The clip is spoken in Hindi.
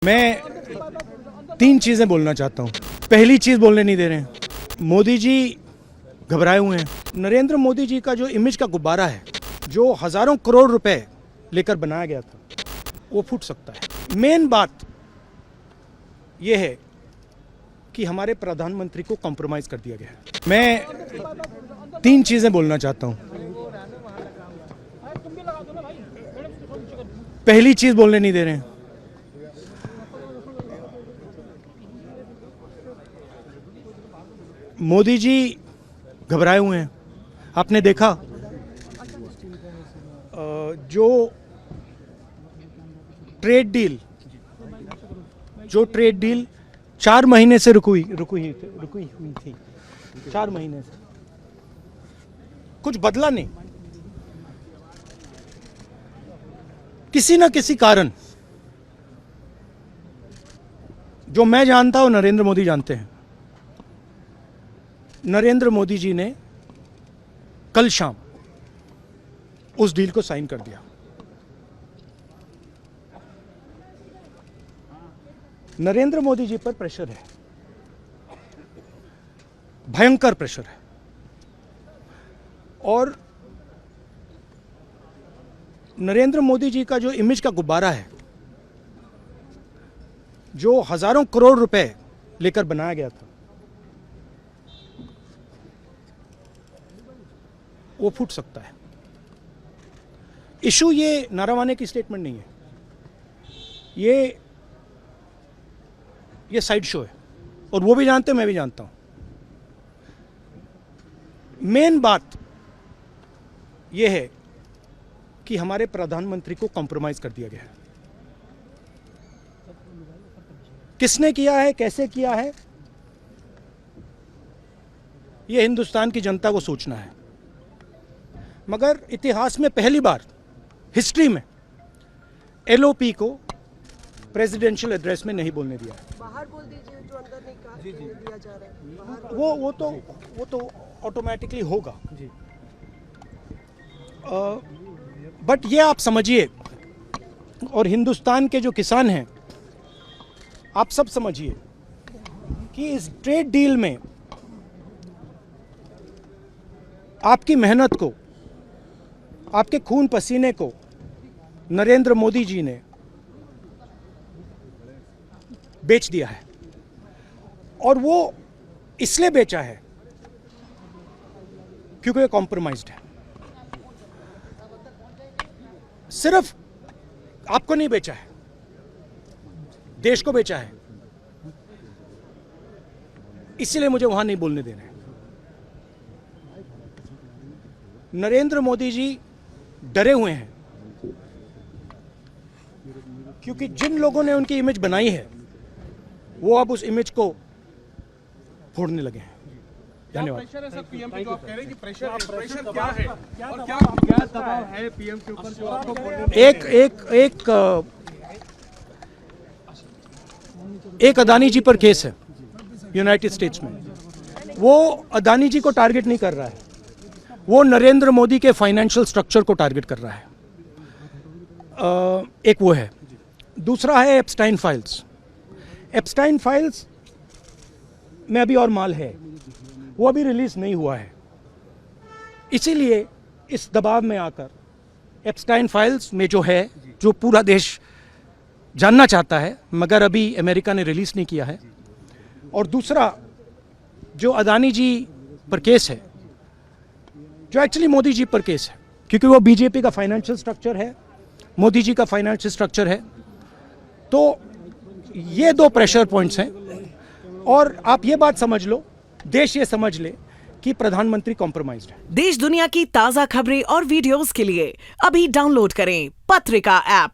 मैं तीन चीजें बोलना चाहता हूँ। पहली चीज बोलने नहीं दे रहे हैं, मोदी जी घबराए हुए हैं। नरेंद्र मोदी जी का जो इमेज का गुब्बारा है, जो हजारों करोड़ रुपए लेकर बनाया गया था, वो फूट सकता है। मेन बात यह है कि हमारे प्रधानमंत्री को कॉम्प्रोमाइज कर दिया गया है। मैं तीन चीजें बोलना चाहता हूँ। पहली चीज बोलने नहीं दे रहे हैं, मोदी जी घबराए हुए हैं। आपने देखा जो ट्रेड डील 4 महीने से रुकी हुई थी। 4 महीने से कुछ बदला नहीं। किसी न किसी कारण, जो मैं जानता हूं नरेंद्र मोदी जानते हैं, नरेंद्र मोदी जी ने कल शाम उस डील को साइन कर दिया। नरेंद्र मोदी जी पर प्रेशर है, भयंकर प्रेशर है। और नरेंद्र मोदी जी का जो इमेज का गुब्बारा है, जो हजारों करोड़ रुपए लेकर बनाया गया था, वो फूट सकता है। इशू ये नारावाने की स्टेटमेंट नहीं है, ये साइड शो है, और वो भी जानते हैं, मैं भी जानता हूं। मेन बात यह है कि हमारे प्रधानमंत्री को कॉम्प्रोमाइज कर दिया गया है। किसने किया है, कैसे किया है, यह हिंदुस्तान की जनता को सोचना है। मगर इतिहास में पहली बार हिस्ट्री में एलओपी को प्रेसिडेंशियल एड्रेस में नहीं बोलने दिया है। बाहर बोल दीजिए, जो अंदर नहीं कहा दिया जा रहा है। वो तो ऑटोमेटिकली होगा। बट ये आप समझिए, और हिंदुस्तान के जो किसान हैं, आप सब समझिए कि इस ट्रेड डील में आपकी मेहनत को, आपके खून पसीने को नरेंद्र मोदी जी ने बेच दिया है। और वो इसलिए बेचा है क्योंकि ये कॉम्प्रोमाइज्ड है। सिर्फ आपको नहीं बेचा है, देश को बेचा है। इसलिए मुझे वहां नहीं बोलने देना है। नरेंद्र मोदी जी डरे हुए हैं, क्योंकि जिन लोगों ने उनकी इमेज बनाई है, वो अब उस इमेज को फोड़ने लगे हैं। धन्यवाद। प्रेशर है सर पीएम पे, जो आप कह रहे हैं कि प्रेशर क्या है और क्या दबाव है पीएम के ऊपर, जो आपको एक अदानी जी पर केस है यूनाइटेड स्टेट्स में। वो अदानी जी को टारगेट नहीं कर रहा है, वो नरेंद्र मोदी के फाइनेंशियल स्ट्रक्चर को टारगेट कर रहा है। एक वो है। दूसरा है एप्स्टाइन फाइल्स। एप्स्टाइन फाइल्स में अभी और माल है, वो अभी रिलीज नहीं हुआ है। इसीलिए इस दबाव में आकर एप्स्टाइन फाइल्स में जो है, जो पूरा देश जानना चाहता है, मगर अभी अमेरिका ने रिलीज नहीं किया है। और दूसरा जो अदानी जी पर केस है, जो एक्चुअली मोदी जी पर केस है, क्योंकि वो बीजेपी का फाइनेंशियल स्ट्रक्चर है, मोदी जी का फाइनेंशियल स्ट्रक्चर है। तो ये 2 प्रेशर पॉइंट्स हैं। और आप ये बात समझ लो, देश ये समझ ले कि प्रधानमंत्री कॉम्प्रोमाइज्ड है। देश दुनिया की ताजा खबरें और वीडियोस के लिए अभी डाउनलोड करें पत्रिका ऐप।